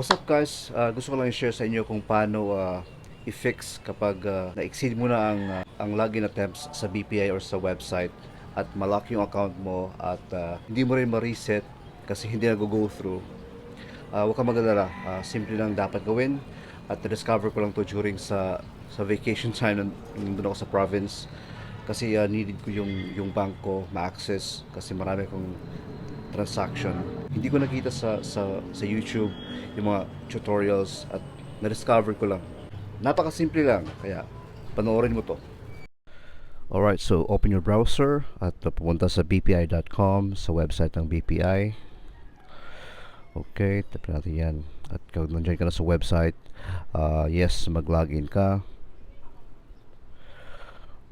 What's up guys? Gusto ko lang i-share sa inyo kung paano i-fix kapag na-exceed mo na ang login attempts sa BPI or sa website at malock yung account mo at hindi mo rin ma-reset kasi hindi nag-go through. Huwag kang mag-alala. Simple lang dapat gawin at na-discover ko lang to during sa vacation time nandun ako sa province kasi needed ko yung bank ko ma-access kasi marami akong transaction. Hindi ko nakita sa YouTube yung mga tutorials at na-discover ko lang. Napakasimple lang, kaya panoorin mo to. Alright, so open your browser at pumunta sa bpi.com sa website ng BPI. Okay, tap natin yan. At kung nandiyan ka na sa website, yes, mag-login ka.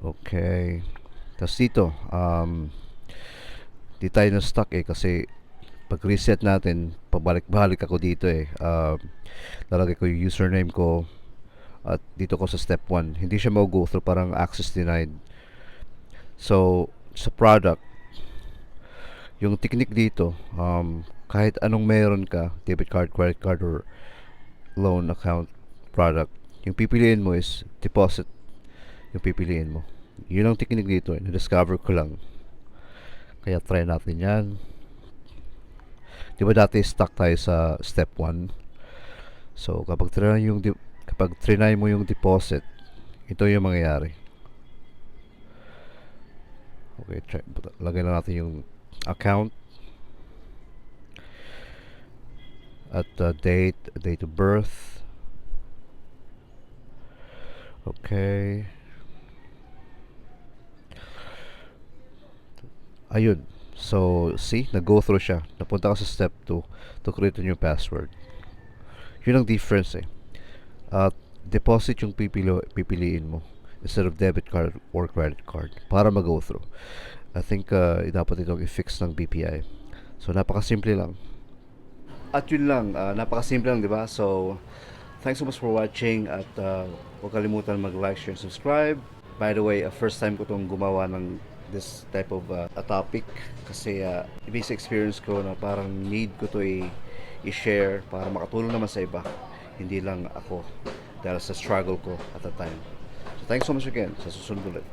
Okay. Tapos dito, di tayo na stuck kasi pag reset natin, pabalik-balik ako dito lalagay ko yung username ko at dito ko sa step 1. Hindi siya mag-go through, parang access denied. So, sa product, yung technique dito, kahit anong meron ka, debit card, credit card, or loan account product, yung pipiliin mo is deposit yung pipiliin mo. Yun ang technique dito. Na-discover ko lang. Kaya try natin yan. Di ba dati stuck tayo sa step 1? So, kapag trinay mo yung deposit, ito yung mangyayari. Okay, lagay lang natin yung account at date of birth. Okay. Ayun. So, see, nag-go through siya. Napunta ka sa step 2 to create a new password. Yun ang difference At deposit yung pipiliin mo instead of debit card or credit card para mag-go through. I think dapat itong i-fix ng BPI. So, napakasimple lang. At yun lang, napakasimple lang, di ba? So, thanks so much for watching at huwag kalimutan mag-like, share, subscribe. By the way, first time ko itong gumawa ng this type of a topic kasi basic experience ko na parang need ko to i-share para makatulong naman sa iba, hindi lang ako dahil sa struggle ko at the time. So thanks so much again, sa susunod ulit.